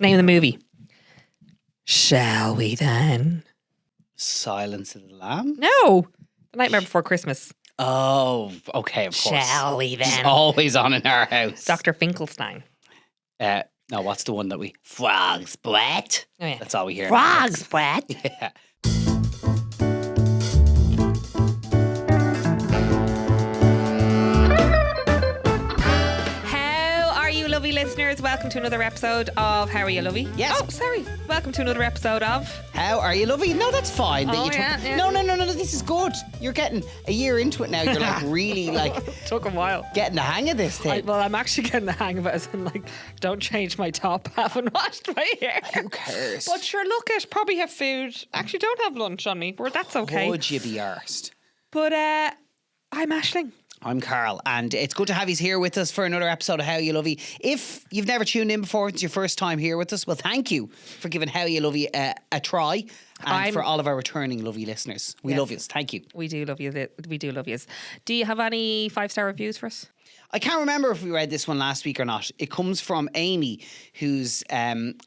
Name of the movie. Shall we then? Silence of the Lambs? No. The Nightmare Before Christmas. Oh, okay, of course. Shall we It's then? always on in our house. Dr. Finkelstein. No, what's the one that we... Frogs Splat? Oh, yeah. That's all we hear. in our house. Frogs, Brett. Yeah. How are you, lovely listeners? Welcome to another episode of How Are You, Lovey? Yes. Oh, sorry. Welcome to another episode of... How are you, lovey? No, that's fine. Oh, you yeah. No, this is good. You're getting a year into it now. You're like really like Took a while. getting the hang of this thing. I'm actually getting the hang of it, as in, like, don't change my top. Haven't washed my hair. Who cares? But sure, look at probably have food. Actually, don't have lunch on me. But that's okay. Would you be arsed? But I'm Aisling. I'm Carl, and it's good to have you here with us for another episode of How You Lovey. If you've never tuned in before, it's your first time here with us, well, thank you for giving How You Lovey a try. And for all of our returning lovely listeners, we love you. Thank you. We do love you. We do love you. Do you have any 5-star reviews for us? I can't remember if we read this one last week or not. It comes from Amy, who's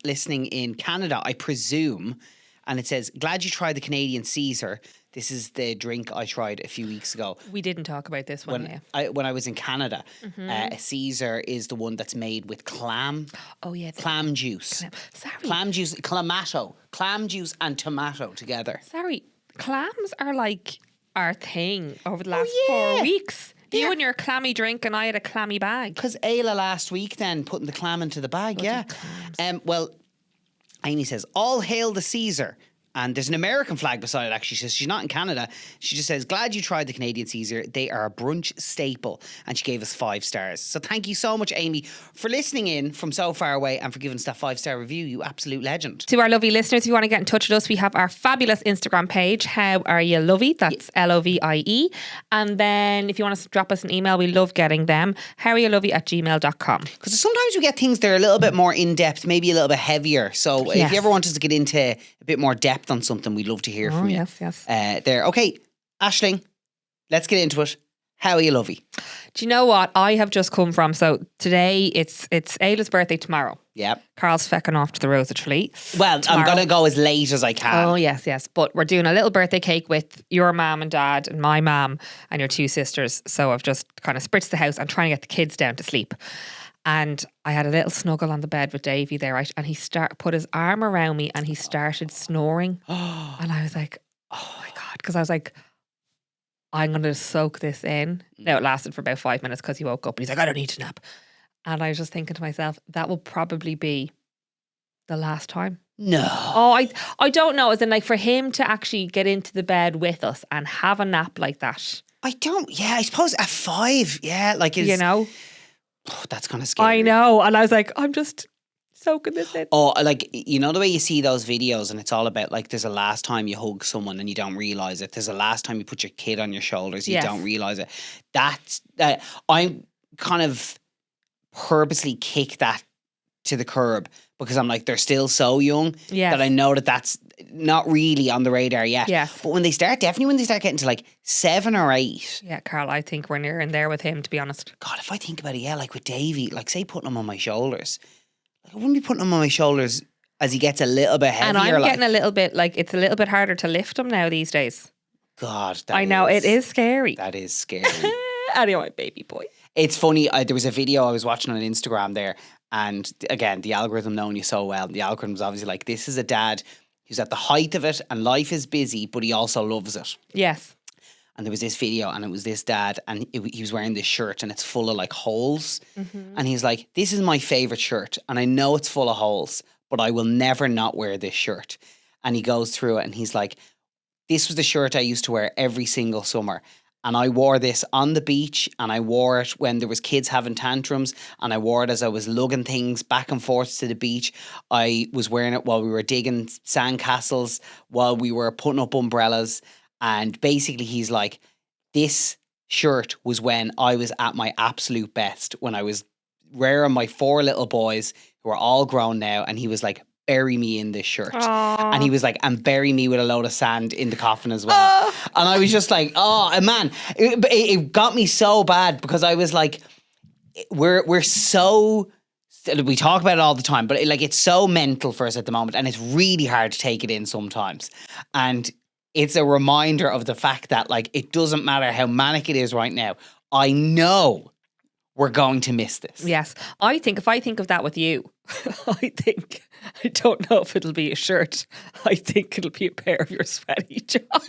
listening in Canada, I presume. And it says, glad you tried the Canadian Caesar. This is the drink I tried a few weeks ago. We didn't talk about this one. When I was in Canada. A Caesar is the one that's made with clam. Oh, yeah. Clam juice. Sorry. Clam juice, clamato. Clam juice and tomato together. Sorry. Clams are like our thing over the last yeah. 4 weeks. Yeah. You and your clammy drink and I had a clammy bag. Because Ayla last week then, putting the clam into the bag, yeah. Well, Amy says, all hail the Caesar. And there's an American flag beside it, actually. She says she's not in Canada. She just says, glad you tried the Canadian Caesar. They are a brunch staple. And she gave us 5 stars. So thank you so much, Amy, for listening in from so far away and for giving us that 5-star review. You absolute legend. To our lovely listeners, if you want to get in touch with us, we have our fabulous Instagram page, How Are You Lovey? That's Lovie. And then if you want to drop us an email, we love getting them. howareyolovey@gmail.com. Because sometimes we get things that are a little bit more in-depth, maybe a little bit heavier. So if you ever want us to get into a bit more depth on something, we'd love to hear from you. Yes. There. Okay, Aisling, let's get into it. How are you, lovey? Do you know what I have just come from? So today it's Ayla's birthday tomorrow. Yeah. Carl's fecking off to the Rose of Tralee. Well, tomorrow. I'm going to go as late as I can. Oh, yes. But we're doing a little birthday cake with your mum and dad and my mum and your 2 sisters. So I've just kind of spritzed the house and trying to get the kids down to sleep. And I had a little snuggle on the bed with Davey there, right? And he put his arm around me and he started snoring. And I was like, oh my God. Because I was like, I'm going to soak this in. Now, it lasted for about 5 minutes because he woke up and he's like, I don't need to nap. And I was just thinking to myself, that will probably be the last time. No. Oh, I don't know. As in, like, for him to actually get into the bed with us and have a nap like that. I suppose at 5, like it's... You know? Oh, that's kind of scary. I know. And I was like, I'm just soaking this in. Oh, like, you know the way you see those videos and it's all about, like, there's a last time you hug someone and you don't realise it. There's a last time you put your kid on your shoulders, you don't realise it. That's... I'm kind of purposely kick that to the curb because I'm like, they're still so young that I know that's not really on the radar yet. Yes. But when they start getting to like 7 or 8. Yeah, Carl, I think we're near in there with him, to be honest. God, if I think about it, like with Davey, like say putting him on my shoulders. Like I wouldn't be putting him on my shoulders as he gets a little bit heavier. And I'm getting a little bit, like, it's a little bit harder to lift him now these days. God, I know, it is scary. That is scary. Anyway, baby boy. It's funny, there was a video I was watching on Instagram there, and again, the algorithm knowing you so well, the algorithm's obviously like, this is a dad who's at the height of it and life is busy, but he also loves it. Yes. And there was this video and it was this dad and he was wearing this shirt and it's full of like holes. And he's like, this is my favourite shirt and I know it's full of holes, but I will never not wear this shirt. And he goes through it and he's like, this was the shirt I used to wear every single summer. And I wore this on the beach and I wore it when there was kids having tantrums and I wore it as I was lugging things back and forth to the beach. I was wearing it while we were digging sandcastles, while we were putting up umbrellas. And basically he's like, this shirt was when I was at my absolute best, when I was rearing my 4 little boys who are all grown now. And he was like, bury me in this shirt. Aww. And he was like, and bury me with a load of sand in the coffin as well. And I was just like, oh man, it got me so bad because I was like, we're so we talk about it all the time, but like it's so mental for us at the moment, and it's really hard to take it in sometimes. And it's a reminder of the fact that like it doesn't matter how manic it is right now. I know we're going to miss this. Yes. I think if I think of that with you, I don't know if it'll be a shirt. I think it'll be a pair of your sweaty jocks.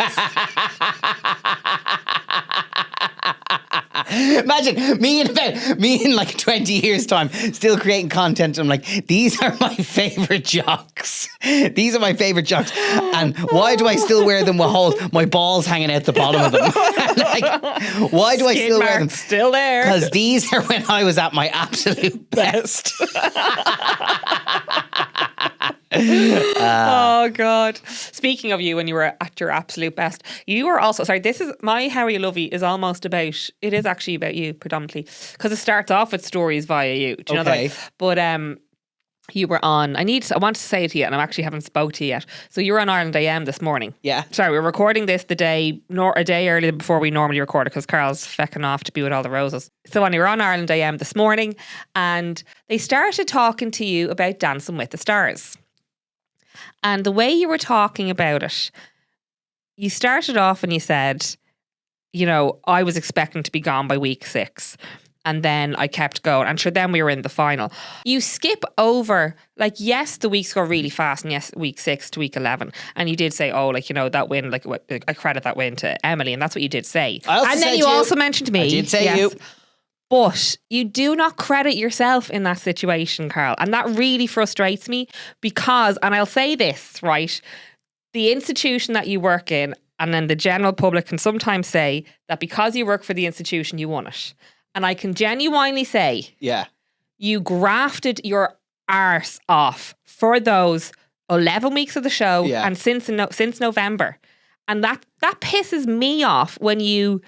Imagine me in like 20 years time still creating content. I'm like, these are my favorite jocks. These are my favorite jocks. And why do I still wear them with holes? My balls hanging out the bottom of them. Like, why do I still wear them? Still there. Because these are when I was at my absolute best. Oh God. Speaking of you when you were at your absolute best, you were also, sorry, this is my How Are You Lovey is almost about, it is actually about you predominantly, because it starts off with stories via you. Do you know that? Okay. But you were on, I want to say it to you, and I actually haven't spoke to you yet. So you were on Ireland AM this morning. Yeah. Sorry, we're recording this a day earlier before we normally record it, because Carl's fecking off to be with all the roses. So when you were on Ireland AM this morning, and they started talking to you about Dancing with the Stars. And the way you were talking about it, you started off and you said, you know, I was expecting to be gone by week 6. And then I kept going. And sure, then we were in the final. You skip over, like, yes, the weeks go really fast. And yes, week 6 to week 11. And you did say, oh, like, you know, that win, like, I credit that win to Emily. And that's what you did say. And then you also mentioned me. I did say you. But you do not credit yourself in that situation, Carl. And that really frustrates me because, and I'll say this, right? The institution that you work in and then the general public can sometimes say that because you work for the institution, you won it. And I can genuinely say, yeah, you grafted your arse off for those 11 weeks of the show and since November. And that pisses me off when you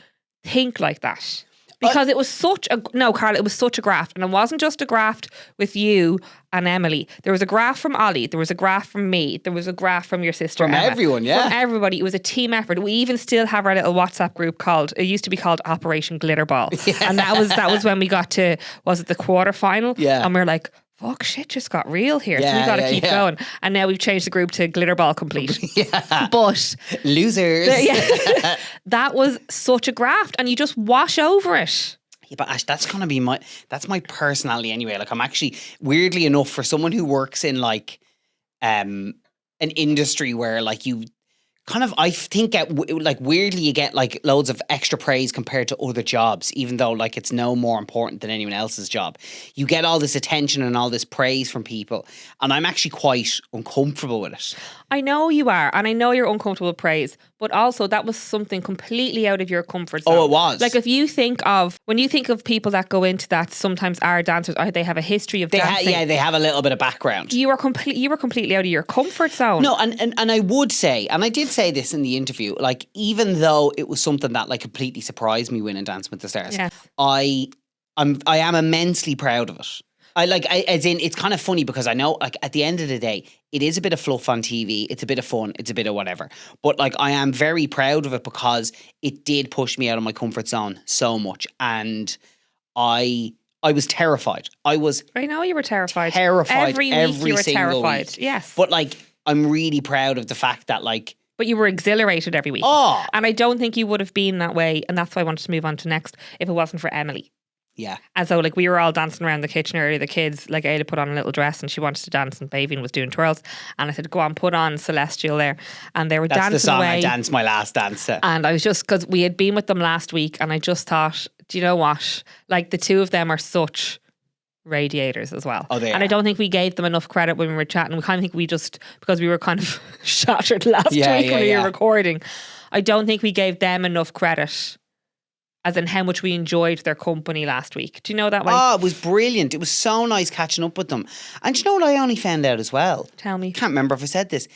think like that. Because it was Carl, it was such a graft. And it wasn't just a graft with you and Emily. There was a graft from Ollie. There was a graft from me. There was a graft from your sister From Emma. everyone, yeah. From everybody. It was a team effort. We even still have our little WhatsApp group it used to be called Operation Glitterball. Yeah. And that was when we got to, was it the quarterfinal? Yeah. And we were like, fuck, shit just got real here. So we got to keep going. And now we've changed the group to Glitterball Complete. But losers. That was such a graft and you just wash over it. Yeah, but Ash, that's my personality anyway. Like, I'm actually, weirdly enough, for someone who works in like an industry where like you kind of, I think like weirdly you get like loads of extra praise compared to other jobs, even though like it's no more important than anyone else's job. You get all this attention and all this praise from people, and I'm actually quite uncomfortable with it. I know you are, and I know you're uncomfortable with praise, but also that was something completely out of your comfort zone. Oh, it was. Like when you think of people that go into that, sometimes are dancers, or they have a history of dancing. They have a little bit of background. You were completely out of your comfort zone. No, and I would say, and I did say this in the interview, like, even though it was something that like completely surprised me winning Dancing with the Stars, I am immensely proud of it. It's kind of funny because I know, like, at the end of the day, it is a bit of fluff on TV. It's a bit of fun. It's a bit of whatever. But like, I am very proud of it because it did push me out of my comfort zone so much. And I was terrified. I know you were terrified. Every week you were terrified. Week. Yes. But like, I'm really proud of the fact that like, but you were exhilarated every week. Oh. And I don't think you would have been that way. And that's why I wanted to move on to next if it wasn't for Emily. Yeah. And so like we were all dancing around the kitchen area, the kids, like Ada put on a little dress and she wanted to dance and Bavian was doing twirls. And I said, go on, put on Celestial there. And they were dancing away. That's the song I danced my last dance to. And I was just, because we had been with them last week and I just thought, do you know what? Like the two of them are such radiators as well. Oh, they and are. I don't think we gave them enough credit when we were chatting. We kind of think we just, because we were kind of shattered last week when we were recording, I don't think we gave them enough credit as in how much we enjoyed their company last week. Do you know that way? Oh, it was brilliant. It was so nice catching up with them. And do you know what I only found out as well? Tell me. Can't remember if I said this.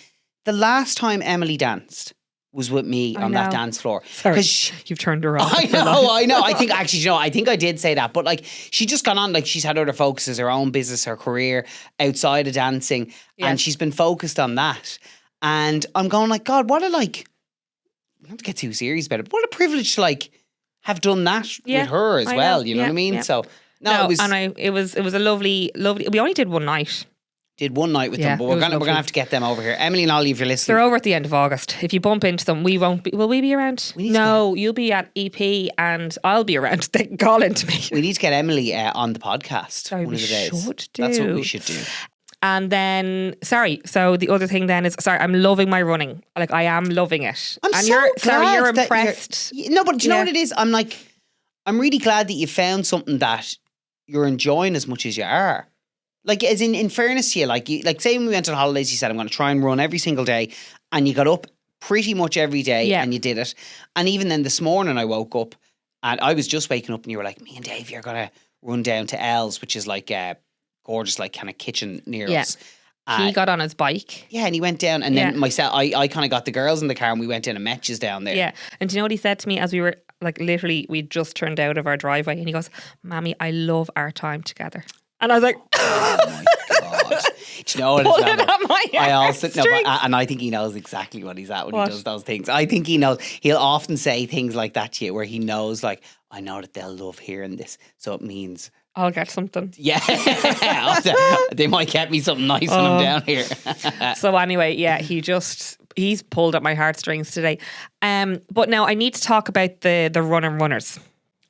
The last time Emily danced was with me on that dance floor. Sorry, you've turned her off. I know. I think actually, you know, I think I did say that. But like, she just gone on, like, she's had other focuses, her own business, her career outside of dancing. Yes. And she's been focused on that. And I'm going like, God, what a like, not to get too serious about it, but what a privilege to like have done that with her as well. You know what I mean? So No, it was a lovely. We only did one night. did one night with Yeah, them, but it we're was gonna lovely. have to get them over here. Emily and Ollie, if you're listening, They're over at the end of August. If you bump into them, we won't be. Will we be around? We need to No, you'll be at EP and I'll be around. They can call into me. we need to get Emily on the podcast one we of the days. should That's what do. we should do. And then, so the other thing then is, I'm loving my running. Like, I am loving it. I'm and so you're glad you're that impressed. No, but do you know Yeah. what it is? I'm really glad that you found something that you're enjoying as much as you are. Like, as in fairness to you, like say when we went on holidays, you said, I'm going to try and run every single day. And you got up pretty much every day and you did it. And even then this morning I woke up and I was just waking up and you were like, me and Dave, you're going to run down to L's, which is like a gorgeous, like kind of kitchen near us. He got on his bike. Yeah, and he went down and then myself, I kind of got the girls in the car and we went in and met you down there. Yeah. And do you know what he said to me as we were, like, literally, we just turned out of our driveway and he goes, Mammy, I love our time together. And I was like, Oh my God. Do you know what pulling it's at my I also no, heartstrings. and I think he knows exactly what he's at when What? he does those things. I think he knows. He'll often say things like that to you where he knows, like, I know that they'll love hearing this. So it means, I'll get something. yeah, they might get me something nice when I'm down here. So anyway, yeah, he's pulled at my heartstrings today. But now I need to talk about the run and runners.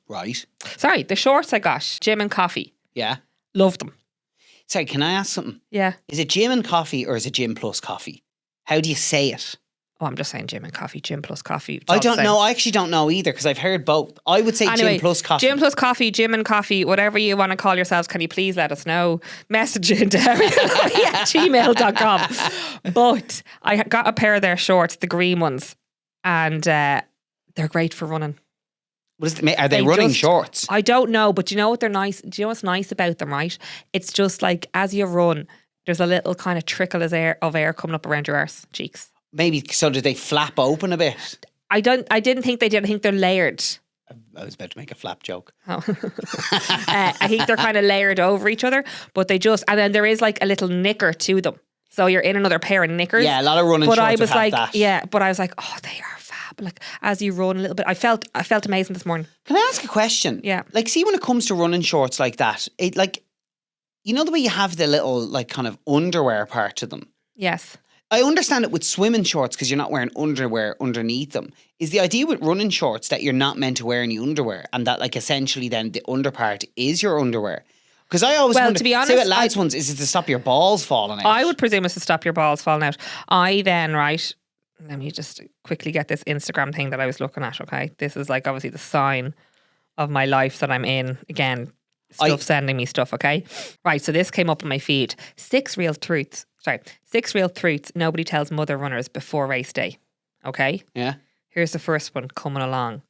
Right. Sorry, the shorts I got, gym and coffee. Yeah. Loved them. Sorry, can I ask something? Yeah. Is it gym and coffee or is it gym plus coffee? How do you say it? Oh, I'm just saying gym and coffee, gym plus coffee. It's I all the don't same. know. I actually don't know either because I've heard both. I would say Anyway, gym plus coffee. Gym plus coffee, gym and coffee, whatever you want to call yourselves, can you please let us know? Message into gmail.com. But I got a pair of their shorts, the green ones, and they're great for running. Are they running shorts? I don't know, but do you know what they're nice? Do you know what's nice about them, right? It's just like as you run, there's a little kind of trickle of air coming up around your arse cheeks. Maybe so. Do they flap open a bit? I didn't think they did. I think they're layered. I was about to make a flap joke. Oh. I think they're kind of layered over each other, but and then there is like a little knicker to them. So you're in another pair of knickers. Yeah, a lot of running but shorts I was have like, that. yeah, but I was like, oh, they are fab. Like as you run a little bit, I felt amazing this morning. Can I ask a question? Yeah. Like, see, when it comes to running shorts like that, it like, you know the way you have the little like kind of underwear part to them? Yes. I understand it with swimming shorts because you're not wearing underwear underneath them. Is the idea with running shorts that you're not meant to wear any underwear and that like essentially then the underpart is your underwear? Because I always wonder, to be honest, say with lads ones, is it to stop your balls falling out? I would presume it's to stop your balls falling out. I then, right, let me just quickly get this Instagram thing that I was looking at, okay? This is like obviously the sign of my life that I'm in. Again, sending me stuff, okay? Right, so this came up on my feed. 6 real truths nobody tells mother runners before race day, okay? Yeah. Here's the first one coming along.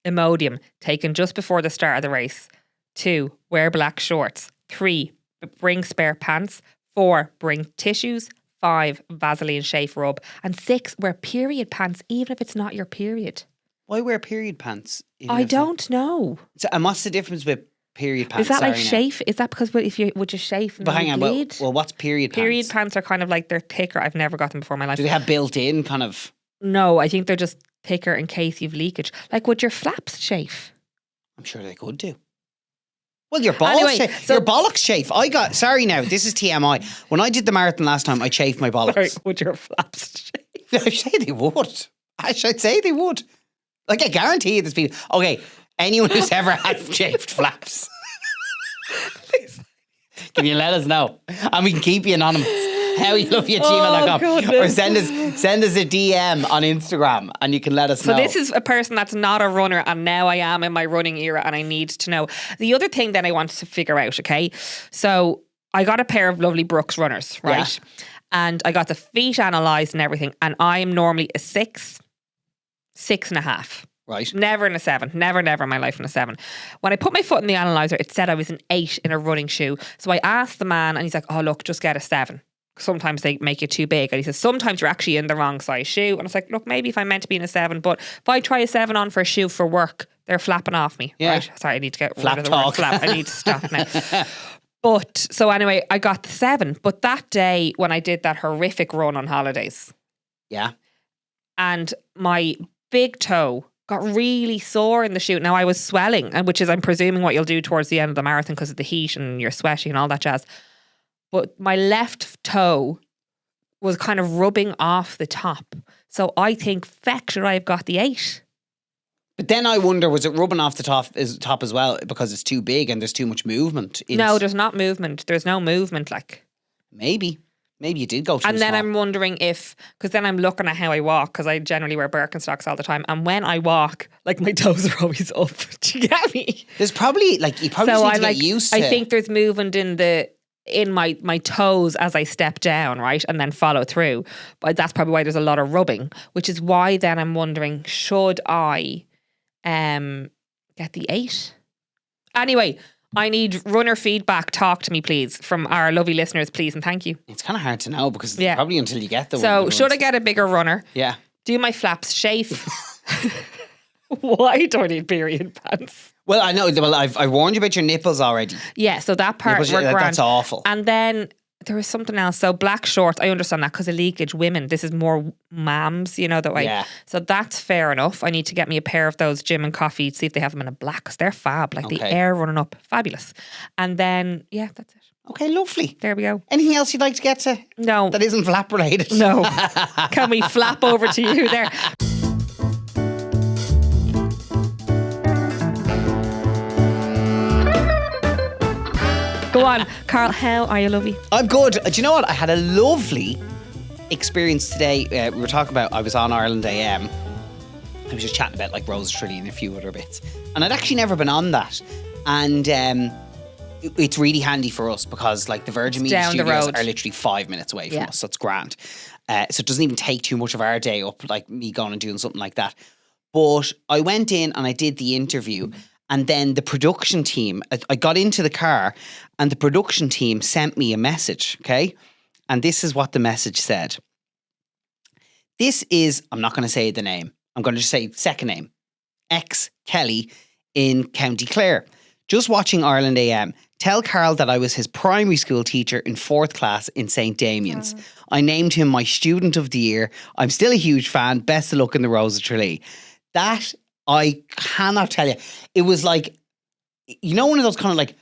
Imodium, taken just before the start of the race. 2, wear black shorts. 3, bring spare pants. 4, bring tissues. 5, Vaseline shave rub. And 6, wear period pants even if it's not your period. Why wear period pants? I don't know. So, and what's the difference with period pants? Is that like Sorry now. chafe? Is that because would you chafe and But then hang you on, bleed? well, what's period pants? Period pants are kind of like, they're thicker. I've never got them before in my life. Do they have built-in kind of? No, I think they're just thicker in case you've leakage. Like, would your flaps chafe? I'm sure they could do. Well, your balls Anyway, chafe. Your bollocks chafe. Sorry now, this is TMI. When I did the marathon last time, I chafed my bollocks. Sorry, would your flaps chafe? I say they would. I'd say they would. Like, I guarantee you there's people. Okay, anyone who's ever had chafed flaps. Please. Can you let us know? And we can keep you anonymous. How you love you at gmail.com. goodness. Or send us a DM on Instagram and you can let us know. So this is a person that's not a runner and now I am in my running era and I need to know. The other thing that I wanted to figure out, okay? So I got a pair of lovely Brooks runners, right? Yeah. And I got the feet analysed and everything and I am normally a 6, 6.5. Right. Never in a 7. Never in my life in a 7. When I put my foot in the analyzer, it said I was an 8 in a running shoe. So I asked the man and he's like, oh look, just get a 7. Sometimes they make it too big. And he says, sometimes you're actually in the wrong size shoe. And I was like, look, maybe if I'm meant to be in a 7, but if I try a 7 on for a shoe for work, they're flapping off me. Yeah. Right? Sorry, I need to get Flap rid of the word talk. flap. I need to stop now. But, so anyway, I got the 7. But that day when I did that horrific run on holidays, Yeah. and my big toe got really sore in the shoot. Now I was swelling, and which is, I'm presuming, what you'll do towards the end of the marathon because of the heat and you're sweaty and all that jazz. But my left toe was kind of rubbing off the top. So I think, feck, should I have got the 8? But then I wonder, was it rubbing off the top as well because it's too big and there's too much movement? No, there's not movement. There's no movement, like. Maybe you did go too And then small. I'm wondering if, because then I'm looking at how I walk, because I generally wear Birkenstocks all the time. And when I walk, like my toes are always up. Do you get me? There's probably, like, you probably So just need I to get used to I think there's movement in my toes as I step down, right? And then follow through. But that's probably why there's a lot of rubbing, which is why then I'm wondering, should I get the 8? Anyway, I need runner feedback. Talk to me, please, from our lovely listeners, please, and thank you. It's kind of hard to know because Yeah. probably until you get the So one. should I get a bigger runner? Yeah. Do my flaps chafe? Why do I need period pants? Well, I know. Well, I warned you about your nipples already. Yeah, so that part Nipples, were that's grand. awful. And then there was something else. So black shorts, I understand that because of leakage. Women, this is more mams, you know, that way. Yeah. So that's fair enough. I need to get me a pair of those Gym and Coffee, see if they have them in a black, because they're fab. Like the Okay. air running up, fabulous. And then, yeah, that's it. Okay, lovely. There we go. Anything else you'd like to get to No, that isn't flap related? no. Can we flap over to you there? Go on, Carl, how are you, lovey? I'm good. Do you know what? I had a lovely experience today. We were talking about, I was on Ireland AM. I was just chatting about like Rose of Tralee and a few other bits. And I'd actually never been on that. And it's really handy for us because like the Virgin Media down the Studios road. are literally 5 minutes away from Yeah. us. So it's grand. So it doesn't even take too much of our day up, like me going and doing something like that. But I went in and I did the interview. And then the production team, I got into the car and the production team sent me a message, okay? And this is what the message said. This is, I'm not going to say the name. I'm going to just say second name. X Kelly in County Clare. Just watching Ireland AM. Tell Carl that I was his primary school teacher in 4th class in St. Damian's. I named him my student of the year. I'm still a huge fan. Best of luck in the Rose of Tralee. That, I cannot tell you. It was like, you know, one of those kind of like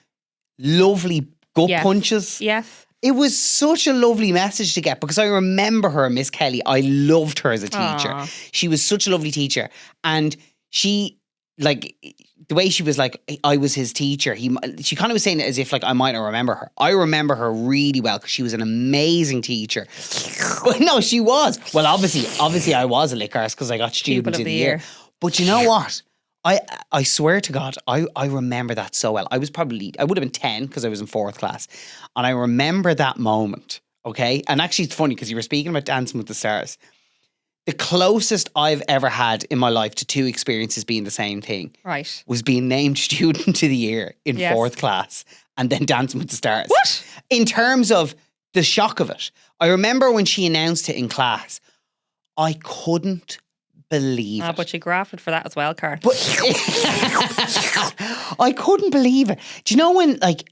lovely gut Yes. punches. Yes. It was such a lovely message to get because I remember her, Miss Kelly. I loved her as a teacher. Aw. She was such a lovely teacher. And she, like, the way she was like, I was his teacher. She kind of was saying it as if like I might not remember her. I remember her really well because she was an amazing teacher. But no, she was. Well, obviously I was a lick arse because I got student of the year. But you know what? I swear to God, I remember that so well. I would have been 10 because I was in 4th class. And I remember that moment, okay? And actually it's funny because you were speaking about Dancing with the Stars. The closest I've ever had in my life to 2 experiences being the same thing Right. was being named Student of the Year in Yes. 4th class and then Dancing with the Stars. What? In terms of the shock of it. I remember when she announced it in class, I couldn't believe it. But you grafted for that as well, Carl. But I couldn't believe it. Do you know when like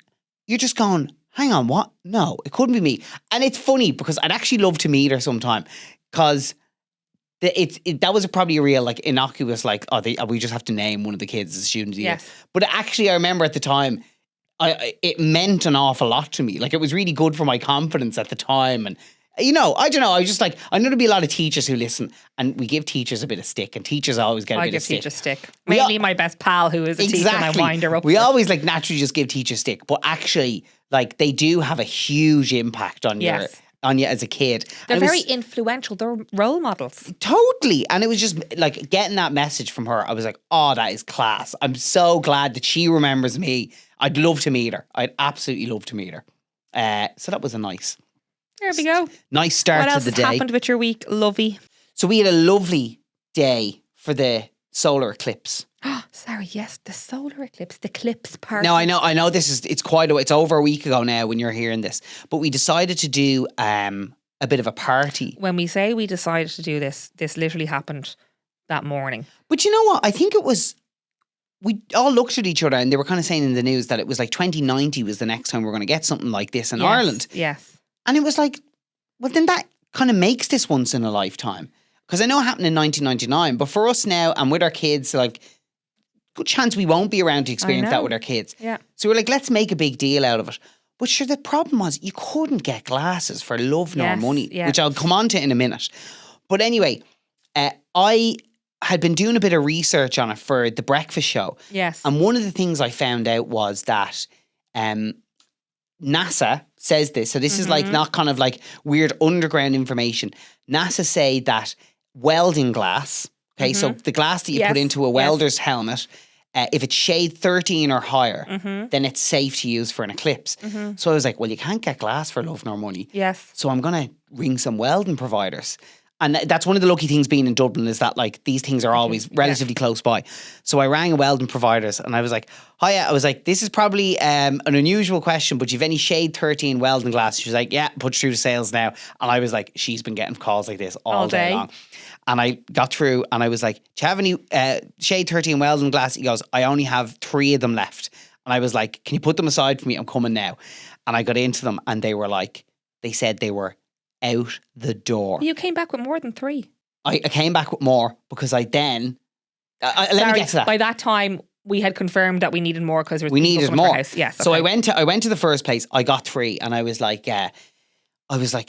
you're just going, hang on, what? No, it couldn't be me. And it's funny because I'd actually love to meet her sometime because that was probably a real like innocuous like, we just have to name one of the kids as a student of the year. Yes. But actually I remember at the time, it meant an awful lot to me. Like it was really good for my confidence at the time. And you know, I don't know. I was just like, I know there'll be a lot of teachers who listen and we give teachers a bit of stick and teachers always get a I bit give of stick. teachers stick. We Mainly my best pal who is a teacher and I wind her up. We for it. always like naturally just give teachers stick, but actually like they do have a huge impact on Yes. on you as a kid. They're And it very was- influential. They're role models. Totally. And it was just like getting that message from her. I was like, oh, that is class. I'm so glad that she remembers me. I'd love to meet her. I'd absolutely love to meet her. So that was a nice There we go. start What to else the has day. happened with your week, lovey? So we had a lovely day for the solar eclipse. Sorry, yes, the solar eclipse, the eclipse party. Now I know it's over a week ago now when you're hearing this, but we decided to do a bit of a party. When we say we decided to do this literally happened that morning. But you know what? I think it was, we all looked at each other and they were kind of saying in the news that it was like 2090 was the next time we're going to get something like this in Ireland. Yes. And it was like, well, then that kind of makes this once in a lifetime. Because I know it happened in 1999, but for us now and with our kids, like, good chance we won't be around to experience that with our kids. Yeah. So we're like, let's make a big deal out of it. But sure, the problem was you couldn't get glasses for love nor money, which I'll come on to in a minute. But anyway, I had been doing a bit of research on it for the breakfast show. Yes. And one of the things I found out was that NASA says this. So this is like not kind of like weird underground information. NASA say that welding glass, okay, so the glass that you put into a welder's helmet, if it's shade 13 or higher, then it's safe to use for an eclipse. So I was like, well, you can't get glass for love nor money. Yes. So I'm going to ring some welding providers. And that's one of the lucky things being in Dublin is that like these things are always relatively close by. So I rang a welding providers and I was like, hiya, I was like, this is probably an unusual question, but you've any shade 13 welding glass? She was like, yeah, put through to sales now. And I was like, she's been getting calls like this all day long. And I got through and I was like, do you have any shade 13 welding glass? He goes, I only have 3 of them left. And I was like, can you put them aside for me? I'm coming now. And I got into them and they were like, they said they were out the door. You came back with more than 3. I came back with more because I then... let me get to that. By that time, we had confirmed that we needed more because we needed more. Yes. Okay. So I went to the first place. I got 3 and I was like,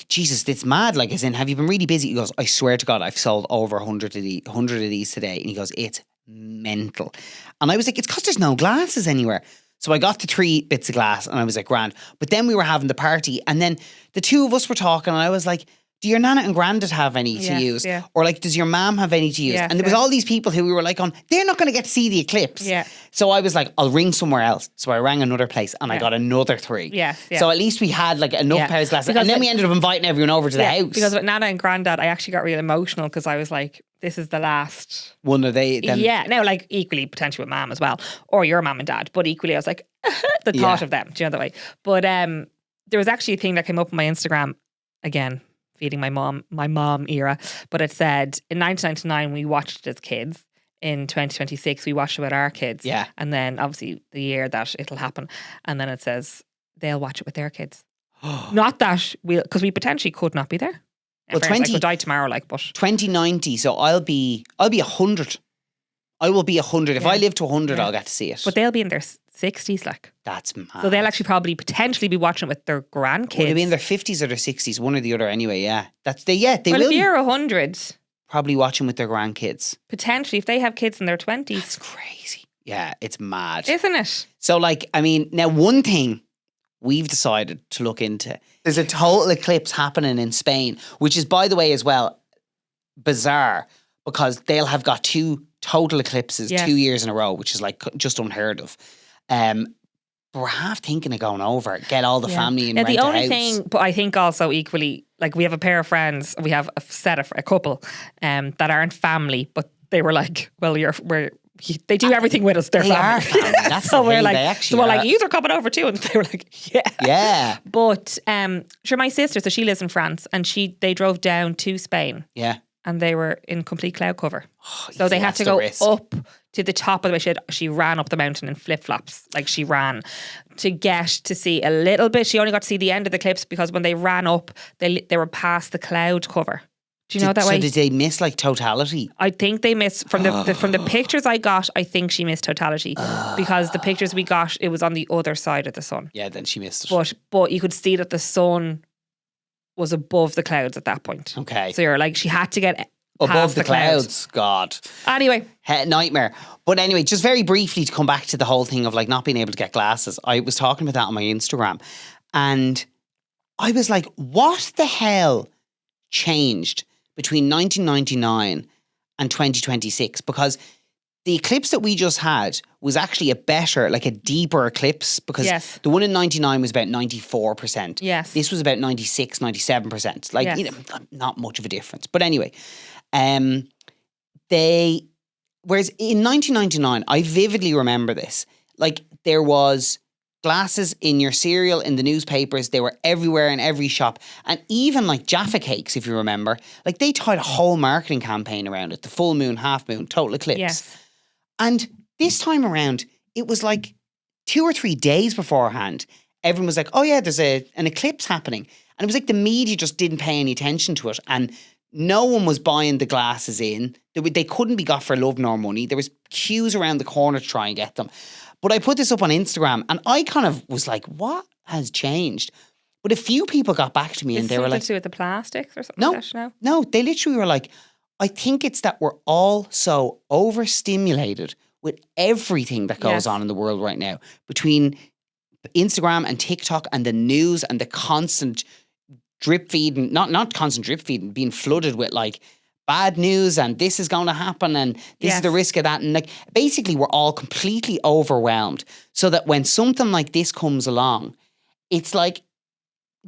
Jesus, it's mad. Like, as in, have you been really busy? He goes, I swear to God, I've sold over 100 of these today. And he goes, it's mental. And I was like, it's because there's no glasses anywhere. So I got the 3 bits of glass and I was like, grand. But then we were having the party and then the 2 of us were talking and I was like, do your nana and granddad have any to use? Yeah. Or like, does your mom have any to use? And there was all these people who we were like they're not going to get to see the eclipse. Yeah. So I was like, I'll ring somewhere else. So I rang another place and I got another 3. Yeah. So at least we had like enough pairs of glasses. And then we ended up inviting everyone over to the house. Because with nana and granddad, I actually got real emotional because I was like, this is the last one of they. Yeah. Now, like equally potentially with mom as well, or your mom and dad. But equally, I was like, the thought of them. Do you know that way? But there was actually a thing that came up on my Instagram again, feeding my mom era. But it said in 1999 we watched it as kids. In 2026 we watched it with our kids. Yeah. And then obviously the year that it'll happen, and then it says they'll watch it with their kids. Not that because we potentially could not be there. Well, I could die tomorrow, like, but 2090. So I'll be 100. I will be 100. If I live to 100, I'll get to see it. But they'll be in their 60s, like. That's mad. So they'll actually probably potentially be watching it with their grandkids. Will they be in their 50s or their 60s? One or the other, anyway. Yeah, they well, will. If you're 100, probably watching with their grandkids. Potentially, if they have kids in their 20s. That's crazy. Yeah, it's mad, isn't it? So, like, I mean, now one thing we've decided to look into. There's a total eclipse happening in Spain, which is, by the way, as well, bizarre because they'll have got 2 total eclipses 2 years in a row, which is like just unheard of. But we're half thinking of going over, get all the family and rent the only a house. thing, but I think also equally, like we have a pair of friends, we have a couple that aren't family, but they were like, well, they do everything with us. They're family. Are family. That's so we're like, like, you are coming over too, and they were like, yeah, yeah. But sure, my sister, so she lives in France, and they drove down to Spain, and they were in complete cloud cover, so they had to go up to the top of the way. She ran up the mountain in flip flops, like she ran to get to see a little bit. She only got to see the end of the eclipse because when they ran up, they were past the cloud cover. Do you know that way? So did they miss like totality? I think they missed from the pictures I got. I think she missed totality because the pictures we got, it was on the other side of the sun. Yeah, then she missed it. But you could see that the sun was above the clouds at that point. Okay, so you're like, she had to get above the clouds. God. Anyway, nightmare. But anyway, just very briefly to come back to the whole thing of like not being able to get glasses. I was talking about that on my Instagram, and I was like, what the hell changed between 1999 and 2026? Because the eclipse that we just had was actually a deeper eclipse, because the one in 99 was about 94%. Yes. This was about 96, 97%. Like, you know, not much of a difference. But anyway, whereas in 1999, I vividly remember this, like there was glasses in your cereal, in the newspapers, they were everywhere in every shop. And even like Jaffa Cakes, if you remember, like they tied a whole marketing campaign around it. The full moon, half moon, total eclipse. Yes. And this time around, it was like 2 or 3 days beforehand, everyone was like, oh yeah, there's an eclipse happening. And it was like the media just didn't pay any attention to it. And No one was buying the glasses in. They couldn't be got for love nor money. There was queues around the corner to try and get them. But I put this up on Instagram and I kind of was like, what has changed? But a few people got back to me and they were like... to do with the plastics or something No, like that, no? no, they literally were like, I think it's that we're all so overstimulated with everything that goes on in the world right now. Between Instagram and TikTok and the news and the constant drip feeding, not constant drip feeding, being flooded with like bad news and this is going to happen and this is the risk of that. And like basically we're all completely overwhelmed. So that when something like this comes along, it's like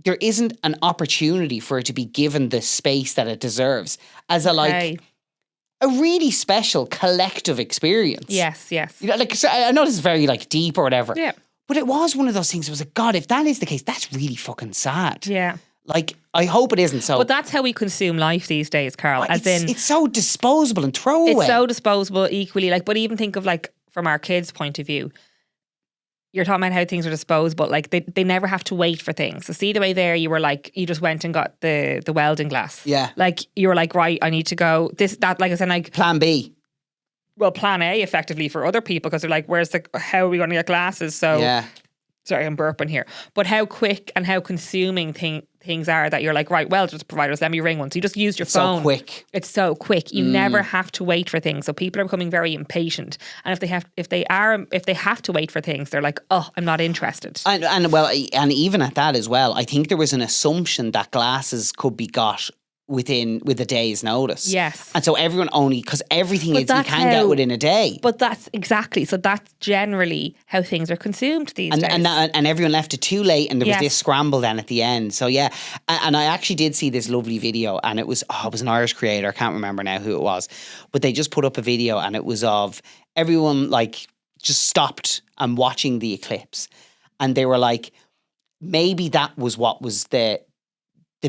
there isn't an opportunity for it to be given the space that it deserves as a like a really special collective experience. Yes. You know, like so I know this is very like deep or whatever. Yeah. But it was one of those things. It was like, God, if that is the case, that's really fucking sad. Yeah. Like, I hope it isn't so. But that's how we consume life these days, Carl. It's so disposable and throwaway. It's so disposable equally. Like, but even think of like from our kids' point of view, you're talking about how things are disposable. Like they never have to wait for things. So see the way there you were like, you just went and got the welding glass. Yeah. Like you were like, right, I need to go that like I said, like Plan B. Well, plan A effectively for other people because they're like, how are we going to get glasses? So yeah. Sorry, I'm burping here. But how quick and how consuming things are that you're like, right, well, just provide us, let me ring one. So you just use your phone. So quick. It's so quick. You never have to wait for things. So people are becoming very impatient. And if they have to wait for things, they're like, oh, I'm not interested. And even at that as well, I think there was an assumption that glasses could be got with a day's notice. Yes. And so everyone because everything you can get within a day. But that's exactly, so that's generally how things are consumed these days. And everyone left it too late and there was this scramble then at the end. So yeah, and I actually did see this lovely video and it was an Irish creator, I can't remember now who it was, but they just put up a video and it was of everyone like just stopped and watching the eclipse. And they were like, maybe that was what was the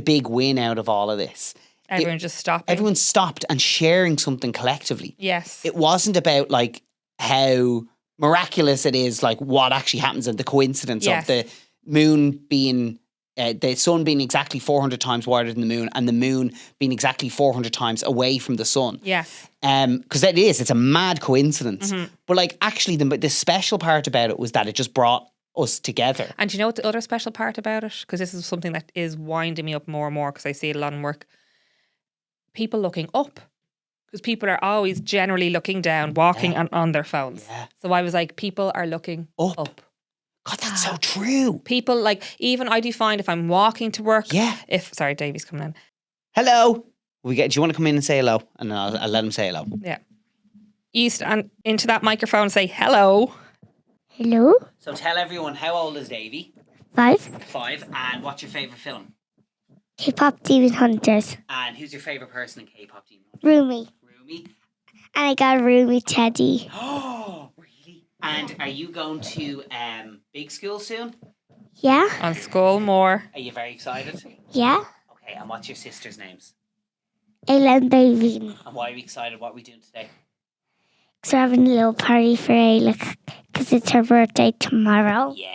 big win out of all of this. Everyone just stopped. Everyone stopped and sharing something collectively. Yes. It wasn't about like how miraculous it is, like what actually happens and the coincidence of the moon being, the sun being exactly 400 times wider than the moon and the moon being exactly 400 times away from the sun. Yes. Because it's a mad coincidence. Mm-hmm. But like actually the special part about it was that it just brought us together. And do you know what the other special part about it? Because this is something that is winding me up more and more because I see it a lot in work. People looking up. Because people are always generally looking down, walking on their phones. Yeah. So I was like, people are looking up. God, that's so true. People like, even I do find if I'm walking to work. Yeah. Sorry, Davey's coming in. Hello. Do you want to come in and say hello? And I'll let him say hello. Yeah. You stand into that microphone and say hello. Hello? So tell everyone, how old is Davey? 5. 5. And what's your favourite film? K-pop Demon Hunters. And who's your favourite person in K-pop Demon Hunters? Rumi. Rumi? And I got a Rumi teddy. Oh, really? And are you going to big school soon? Yeah? On school more. Are you very excited? Yeah? Okay, and what's your sisters' names? Ayla and Daveen. And why are we excited? What are we doing today? Because we're having a little party for Ayla because it's her birthday tomorrow. Yeah.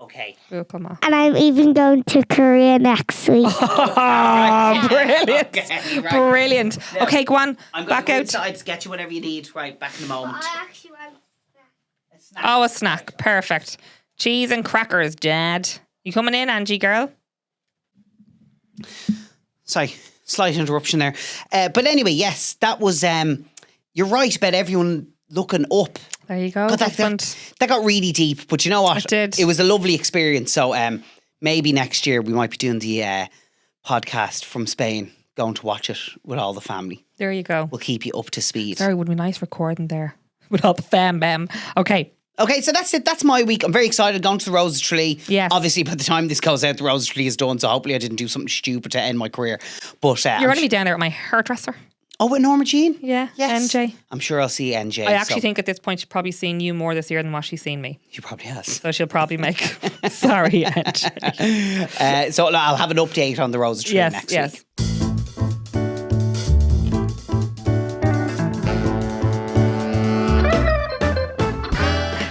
Okay. We'll come on. And I'm even going to Korea next week. Oh, brilliant. Okay, right. Brilliant. Now, Okay, go on. I'm going back to go out. inside to get you whatever you need. Right, back in a moment. I actually want A snack. Oh, a snack. Perfect. Cheese and crackers, Dad. You coming in, Angie girl? Sorry, slight interruption there. But anyway, yes, that was... you're right about everyone looking up. There you go. God, that got really deep. But you know what? It did. It was a lovely experience. So maybe next year we might be doing the podcast from Spain, going to watch it with all the family. There you go. We'll keep you up to speed. Sorry, would be nice recording there with all the fam bam. Okay. Okay, so that's it. That's my week. I'm very excited. Going to the Rose of Tralee. Yes. Obviously, by the time this goes out, the Rose of Tralee is done. So hopefully I didn't do something stupid to end my career. But You're going to be down there with my hairdresser. Oh, with Norma Jean? Yeah. Yes. NJ. I'm sure I'll see NJ. I actually think at this point she's probably seen you more this year than what she's seen me. She probably has. So she'll probably make... Sorry, NJ. So I'll have an update on the Rose of Tralee next week.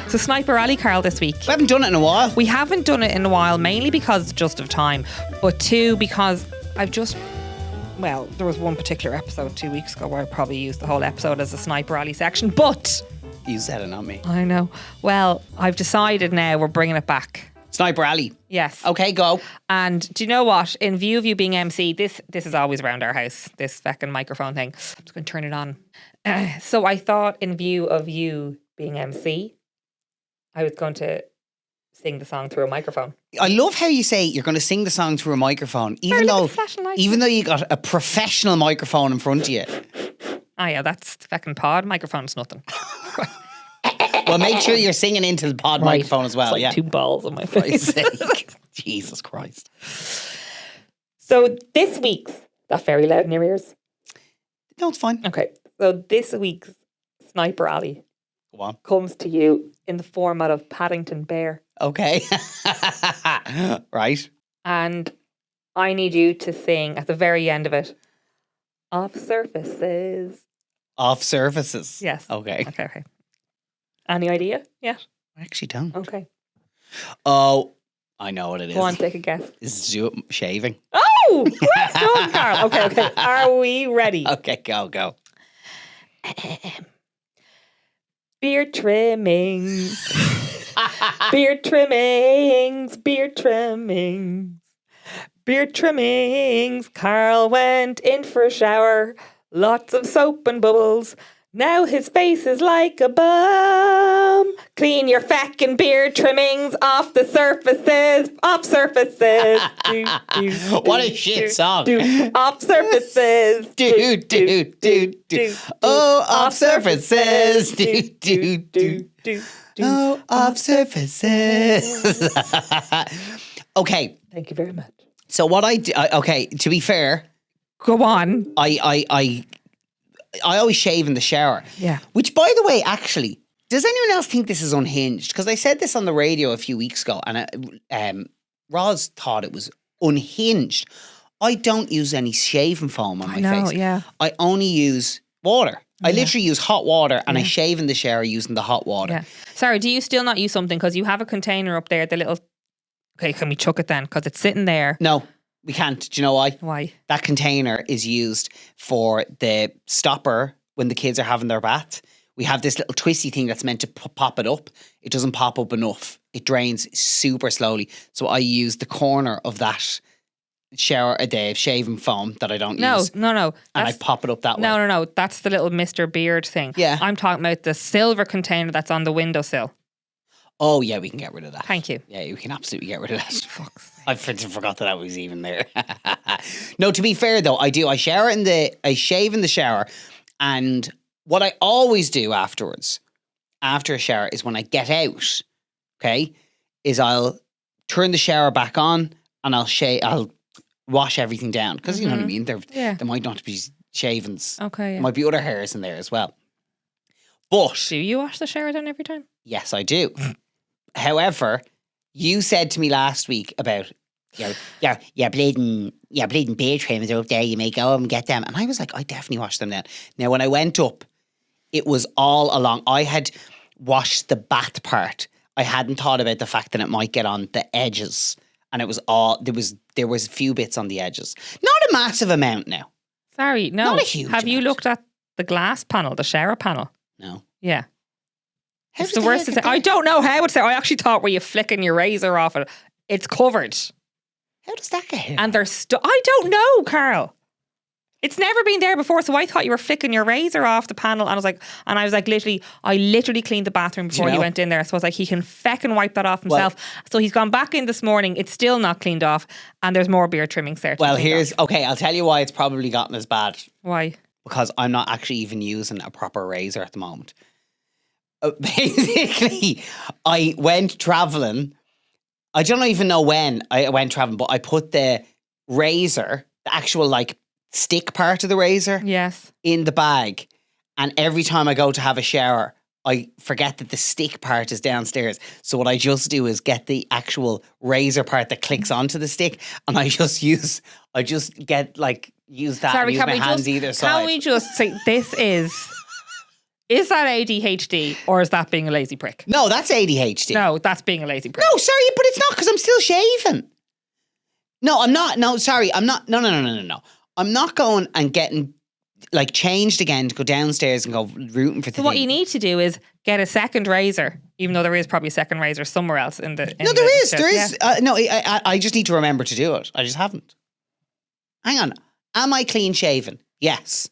So Sniper Alley, Carl, this week. We haven't done it in a while. We haven't done it in a while, mainly because just of time, but 2, because Well, there was one particular episode 2 weeks ago where I probably used the whole episode as a Sniper Alley section, but You said it, not me. I know. Well, I've decided now we're bringing it back. Sniper Alley. Yes. Okay, go. And do you know what? In view of you being MC, this is always around our house, this fucking microphone thing. I'm just going to turn it on. So I thought in view of you being MC, I was going to sing the song through a microphone. I love how you say you're going to sing the song through a microphone, Look at the flashing lights. even though you got a professional microphone in front of you. Oh yeah, that's the fucking pod. Microphone's nothing. Well, make sure you're singing into the pod microphone as well. It's like yeah. 2 balls on my For face. Christ's sake. Jesus Christ. So this week's, that very loud in your ears? No, it's fine. Okay, so this week's Sniper Alley Go on. comes to you in the format of Paddington Bear. Okay. Right. And I need you to sing at the very end of it, Off Surfaces. Off surfaces. Yes. Okay. Okay. Any idea? Yeah. I actually don't. Okay. Oh, I know what it is. Go on, take a guess. This is shaving. Oh, well done, Carl. Okay. Are we ready? Okay, go. Beard trimmings. Beard trimmings. Beard trimmings. Beard trimmings. Carl went in for a shower. Lots of soap and bubbles. Now his face is like a bum. Clean your feckin' beard trimmings off the surfaces. Off surfaces. What a shit song. Off surfaces. Do. Oh, off surfaces. Do. Oh, off surfaces. Okay. Thank you very much. So what I do, okay, to be fair, Go on. I always shave in the shower. Yeah. Which, by the way, actually, does anyone else think this is unhinged? Because I said this on the radio a few weeks ago, and Roz thought it was unhinged. I don't use any shaving foam on my face. Yeah. I only use water. I literally use hot water, and I shave in the shower using the hot water. Yeah. Sorry, do you still not use something? Because you have a container up there, the little... Okay, can we chuck it then? Because it's sitting there. No, we can't. Do you know why? Why? That container is used for the stopper when the kids are having their bath. We have this little twisty thing that's meant to pop it up. It doesn't pop up enough. It drains super slowly. So I use the corner of that shower, the shaving foam that I don't use. No. And I pop it up that way. No. That's the little Mr. Beard thing. Yeah. I'm talking about the silver container that's on the windowsill. Oh, yeah, we can get rid of that. Thank you. Yeah, we can absolutely get rid of that. Fuck's sake. I forgot that was even there. No, to be fair though, I do. I shave in the shower, and what I always do afterwards, after a shower, is when I get out, okay, is I'll turn the shower back on and I'll wash everything down because you know what I mean. There might not be shavings. Okay. There Yeah. might be other hairs in there as well. But Do you wash the shower down every time? yes, I do. However, you said to me last week about your bleeding beard trimmers are up there. You may go and get them, and I was like, I definitely washed them then. Now, when I went up, it was all along. I had washed the bath part. I hadn't thought about the fact that it might get on the edges, and it was all there was a few bits on the edges. Not a massive amount now. Sorry, no. Not a huge Have you amount. looked at the glass panel, the shower panel? No. Yeah. How It's does the that worst. get To say. there? I don't know how it's there. I actually thought were you flicking your razor off it? It's covered, How does that get here? and there's I don't know, Carl. It's never been there before, so I thought you were flicking your razor off the panel, and I was like, I literally cleaned the bathroom before he know? went in there. So I was like, he can feckin' wipe that off himself. So he's gone back in this morning. It's still not cleaned off, and there's more beard trimmings there. to Well, be cleaned here's off. okay. I'll tell you why it's probably gotten as bad. Why. Because I'm not actually even using a proper razor at the moment. Basically, I went traveling. I don't even know when I went traveling, but I put the razor, the actual like stick part of the razor, Yes. in the bag. And every time I go to have a shower, I forget that the stick part is downstairs. So what I just do is get the actual razor part that clicks onto the stick, and I just use that and use my hands either side. Can we just say this is that ADHD or is that being a lazy prick? No, that's ADHD. No, that's being a lazy prick. No, sorry, but it's not because I'm still shaving. No, I'm not. No, sorry, I'm not. No. I'm not going and getting like changed again to go downstairs and go rooting for the So what you need to do is get a second razor, even though there is probably a second razor somewhere else in the. No, there is. No, I just need to remember to do it. I just haven't. Hang on. Am I clean shaven? Yes.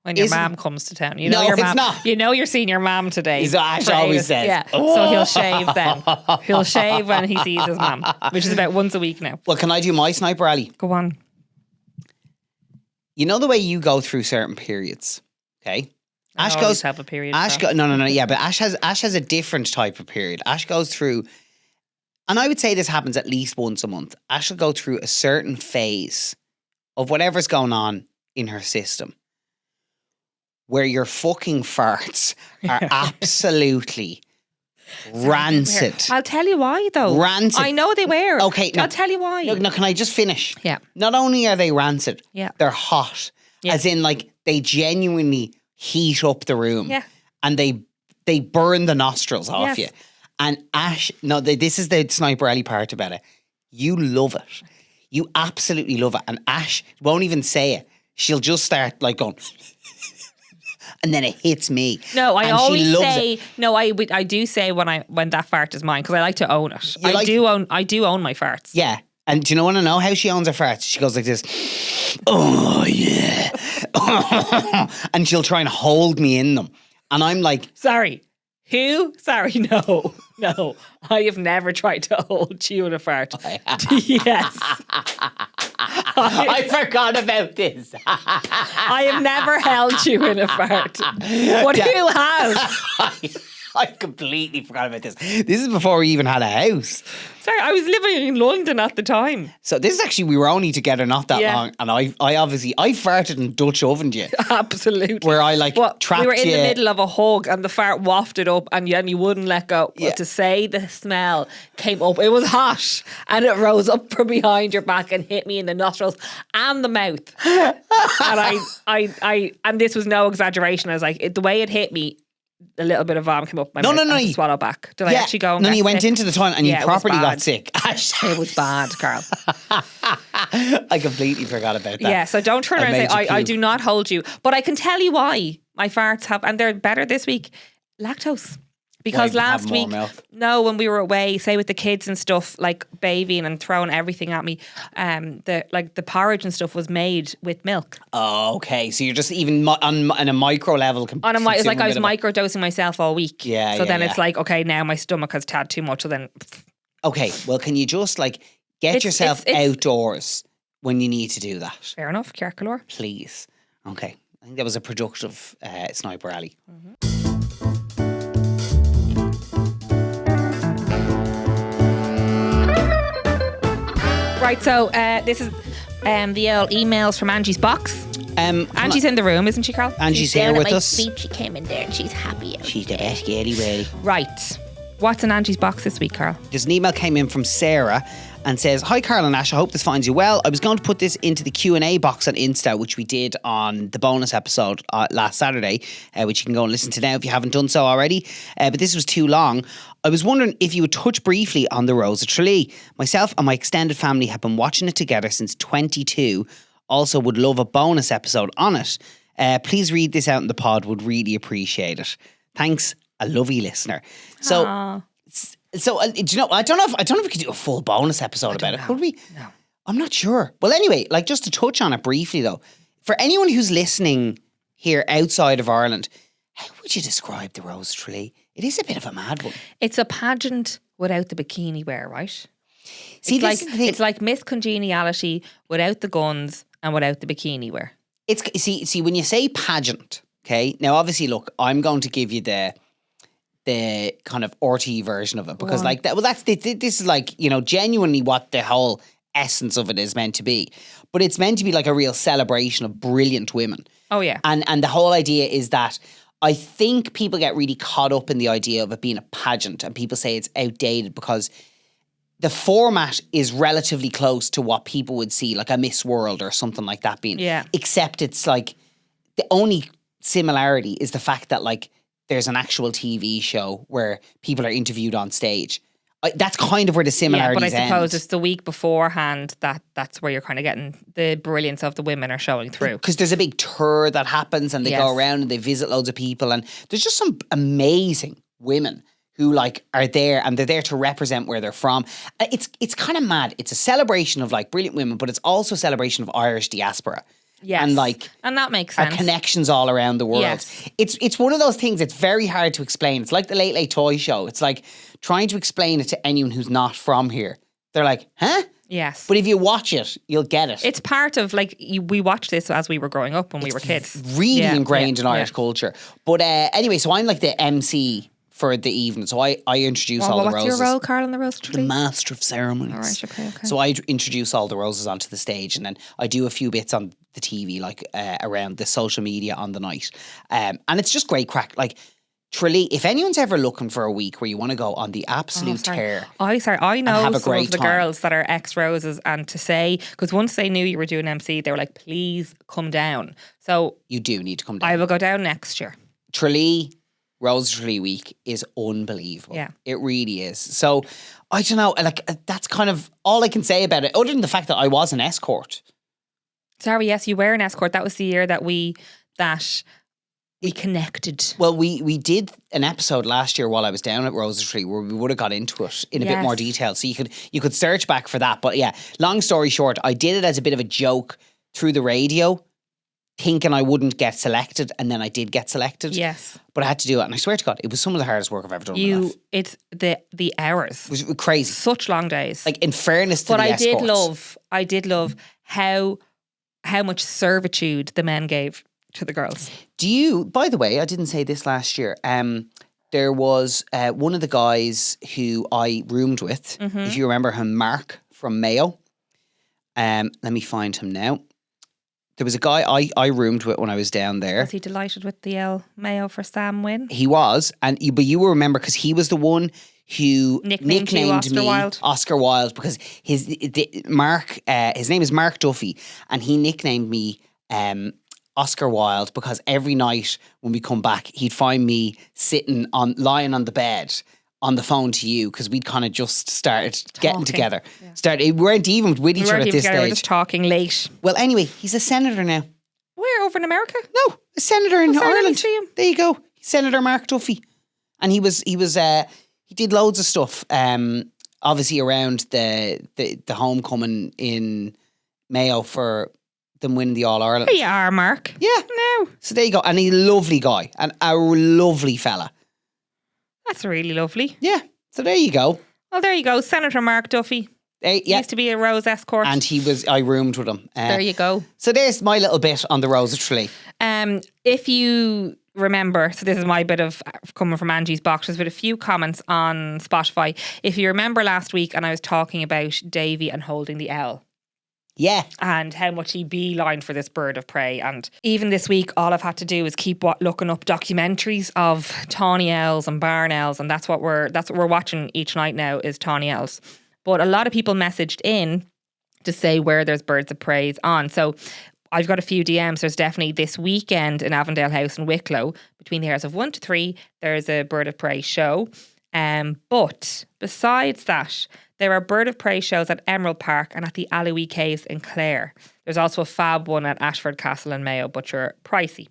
When your mom comes to town, No, your it's mom. not. You know you're seeing your mom today. He's Ash always says. Yeah. So he'll shave then. He'll shave when he sees his mom, which is about once a week now. Well, can I do my sniper alley? Go on. You know the way you go through certain periods, okay? Ash always goes. have a period. No. Yeah, but Ash has a different type of period. Ash goes through, and I would say this happens at least once a month. Ash will go through a certain phase of whatever's going on in her system, where your fucking farts are absolutely rancid. I'll tell you why though. Rancid. I know they were. Okay, I'll tell you why. No, can I just finish? Yeah. Not only are they rancid, Yeah. they're hot. Yeah. As in, like, they genuinely heat up the room. Yeah. And they burn the nostrils off Yes. you. And Ash, this is the Sniper Ellie part about it. You love it. You absolutely love it. And Ash won't even say it. She'll just start like going, and then it hits me. No, I and always she loves say it. no. I do say when that fart is mine because I like to own it. You like- I do own my farts. Yeah. And do you want to know how she owns her farts? She goes like this. Oh, yeah. And she'll try and hold me in them. And I'm like, Sorry. Who? Sorry, no. No. I have never tried to hold you in a fart. Yes. I forgot about this. I have never held you in a fart. But who has? I completely forgot about this. This is before we even had a house. Sorry, I was living in London at the time. So this is actually, we were only together not that Yeah. long. And I farted and Dutch ovened you. Absolutely. Where I like trapped we were in you. the middle of a hug and the fart wafted up and you wouldn't let go. Yeah. But to say the smell came up, it was hot and it rose up from behind your back and hit me in the nostrils and the mouth. And I and this was no exaggeration. I was like, the way it hit me, a little bit of vom came up my mouth. I had to swallow back. Did I actually go and No, get you went sick? into the toilet and Yeah, you it was properly got bad. sick. It was bad, Carl. I completely forgot about that. Yeah, so don't turn I around and say, made you I puke. do not hold you. But I can tell you why my farts have, and they're better this week, lactose. Because Why, have last more week, milk? no, when we were away, say with the kids and stuff, like babying and throwing everything at me, the porridge and stuff was made with milk. Oh, okay. So you're just even on a micro level. It's like I was microdosing myself all week. Yeah, So yeah, then yeah. it's like, okay, now my stomach has had too much. So then, Okay, well, can you just like get It's- yourself it's- outdoors when you need to do that, fair enough, Kerkalor. please? Okay, I think that was a productive Sniper Alley. Right, so this is the old emails from Angie's box. Angie's in the room, isn't she, Carl? Angie's here with us. She came in there and she's happy. She's the best girly really. Right. What's in Angie's box this week, Carl? There's an email came in from Sarah and says, "Hi Carl and Ash, I hope this finds you well. I was going to put this into the Q&A box on Insta, which we did on the bonus episode last Saturday, which you can go and listen to now if you haven't done so already. But this was too long. I was wondering if you would touch briefly on the Rose of Tralee. Myself and my extended family have been watching it together since 22. Also would love a bonus episode on it. Please read this out in the pod, would really appreciate it. Thanks, a lovely listener." So... Aw. So do you know? I don't know if we could do a full bonus episode about it. Could we? No. I'm not sure. Well, anyway, like just to touch on it briefly though, for anyone who's listening here outside of Ireland, how would you describe the Rose of Tralee? It is a bit of a mad one. It's a pageant without the bikini wear, right? See, it's this like is the thing. it's like Miss Congeniality without the guns and without the bikini wear. It's see when you say pageant, okay. Now, obviously, look, I'm going to give you the kind of RT version of it because like that. Well, this is like, you know, genuinely what the whole essence of it is meant to be. But it's meant to be like a real celebration of brilliant women. Oh yeah. And the whole idea is that I think people get really caught up in the idea of it being a pageant and people say it's outdated because the format is relatively close to what people would see like a Miss World or something like that being. Yeah. Except it's like the only similarity is the fact that like there's an actual TV show where people are interviewed on stage. That's kind of where the similarities but I suppose end. it's the week beforehand that's where you're kind of getting the brilliance of the women are showing through. Because there's a big tour that happens and they go around and they visit loads of people. And there's just some amazing women who like are there and they're there to represent where they're from. It's kind of mad. It's a celebration of like brilliant women, but it's also a celebration of Irish diaspora. Yes. And that makes sense. Our connections all around the world. Yes. It's one of those things it's very hard to explain. It's like the Late Late Toy Show. It's like trying to explain it to anyone who's not from here. They're like, huh? Yes. But if you watch it, you'll get it. It's part of, like, we watched this as we were growing up when we were kids. Really ingrained in Irish culture. But anyway, so I'm like the MC for the evening. So I introduce all the roses. What's your role, Carl, in the Rose of Tralee? The master of ceremonies. All right, okay. So I introduce all the roses onto the stage and then I do a few bits on the TV, like around the social media on the night. And it's just great crack. Like, Tralee, if anyone's ever looking for a week where you want to go on the absolute tear. I know have a some great of the time. girls that are ex-Roses, and to say, because once they knew you were doing MC, they were like, please come down. So You do need to come down. I will go down next year. Tralee, Rose of Tralee week is unbelievable. Yeah. It really is. So, I don't know, like, that's kind of all I can say about it, other than the fact that I was an escort. Sorry, yes, you were an escort. That was the year that we connected. Well, we did an episode last year while I was down at Rose of Tralee where we would have got into it in a bit more detail. So you could search back for that. But yeah, long story short, I did it as a bit of a joke through the radio, thinking I wouldn't get selected, and then I did get selected. Yes. But I had to do it, and I swear to God, it was some of the hardest work I've ever done in my life. It's the hours. It was crazy. Such long days. Like, in fairness to but the I escorts. did love how much servitude the men gave to the girls. By the way, I didn't say this last year. There was one of the guys who I roomed with, if you remember him, Mark from Mayo. Let me find him now. There was a guy I roomed with when I was down there. Was he delighted with the L Mayo for Sam win? He was, but you will remember because he was the one who nicknamed me Oscar Wilde because his name is Mark Duffy, and he nicknamed me Oscar Wilde because every night when we come back, he'd find me lying on the bed on the phone to you because we'd kind of just started getting together. Yeah. We weren't even with each other at this stage. We were just talking late. Well, anyway, he's a senator now. Where, over in America? No, a senator in Ireland. Let me see him. There you go, Senator Mark Duffy, and he did loads of stuff. Obviously around the homecoming in Mayo for them winning the All Ireland. There you are, Mark. Yeah. No. So there you go. And he's a lovely guy and a lovely fella. That's really lovely. Yeah. So there you go. Well, there you go. Senator Mark Duffy. He used to be a Rose escort. And I roomed with him. There you go. So there's my little bit on the Rose of Tralee. If you remember, so this is my bit of coming from Angie's box, there's been a few comments on Spotify. If you remember last week and I was talking about Davy and holding the L. Yeah. And how much he beelined for this bird of prey. And even this week, all I've had to do is keep looking up documentaries of tawny owls and barn owls. And that's what we're watching each night now is tawny owls. But a lot of people messaged in to say where there's birds of prey on. So I've got a few DMs. There's definitely this weekend in Avondale House in Wicklow, between the hours of 1 to 3, there's a bird of prey show. But besides that, there are bird of prey shows at Emerald Park and at the Alloy Caves in Clare. There's also a fab one at Ashford Castle in Mayo, but you're pricey.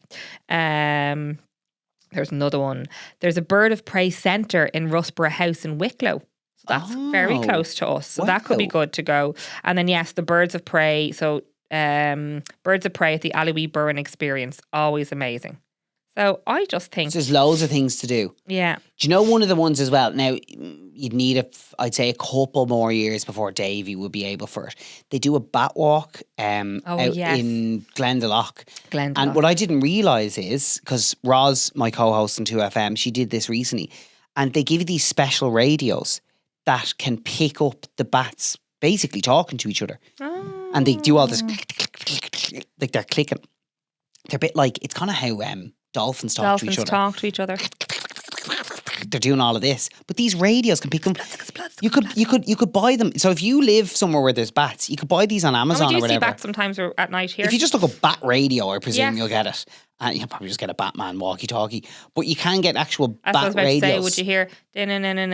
There's another one. There's a bird of prey centre in Rusborough House in Wicklow. So that's very close to us. So that could be good to go. And then, yes, the birds of prey. So birds of prey at the Alloy Burren Experience. Always amazing. So I just think... So there's loads of things to do. Yeah. Do you know one of the ones as well? Now, you'd need, I'd say, a couple more years before Davy would be able for it. They do a bat walk in Glendalough. And what I didn't realise is, because Roz, my co-host on 2FM, she did this recently, and they give you these special radios that can pick up the bats basically talking to each other. Oh. And they do all this, like they're clicking. They're a bit like, it's kind of how... Dolphins talk to each other. they're doing all of this. But these radios can pick them. You could buy them. So if you live somewhere where there's bats, you could buy these on Amazon we or do whatever. see bats sometimes at night here. If you just look up bat radio, I presume Yes. you'll get it. And you'll probably just get a Batman walkie-talkie. But you can get actual That's what I bat was about radios. to say. Would you hear Batman?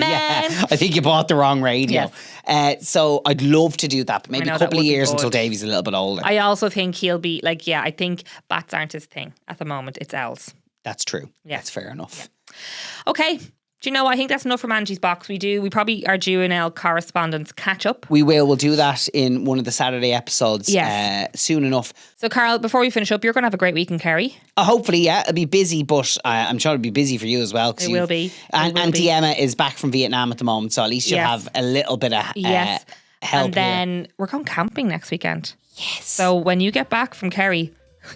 Yeah, I think you bought the wrong radio. Yes. So I'd love to do that, but maybe I know, a that couple of would be years good. until Davey's a little bit older. I also think he'll be like, I think bats aren't his thing at the moment. It's owls. That's true. Yeah. That's fair enough. Okay. Do you know what? I think that's enough from Angie's box. We probably are due an L correspondence catch up. We will. We'll do that in one of the Saturday episodes Yes. soon enough. So, Carl, before we finish up, you're going to have a great week in Kerry. Hopefully, yeah. It'll be busy, but I'm sure it'll be busy for you as well. It will be. And Auntie Emma is back from Vietnam at the moment, so at least you'll Yes. have a little bit of Yes. help And then we're going camping next weekend. Yes. So when you get back from Kerry,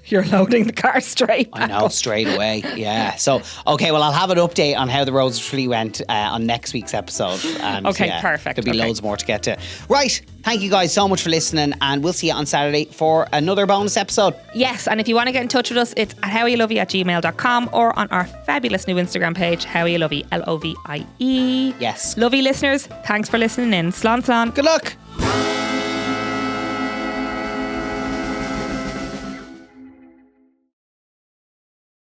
you're loading the car straight I back know, up. straight away. Yeah. So, okay, well, I'll have an update on how the Rose of Tralee went on next week's episode. And, Okay, yeah, perfect. There'll be Okay. loads more to get to. Right. Thank you guys so much for listening, and we'll see you on Saturday for another bonus episode. Yes, and if you want to get in touch with us, it's at howyolovey@gmail.com or on our fabulous new Instagram page, howyolovey, Lovie. Yes. Lovey listeners, thanks for listening in. Slán slán. Good luck.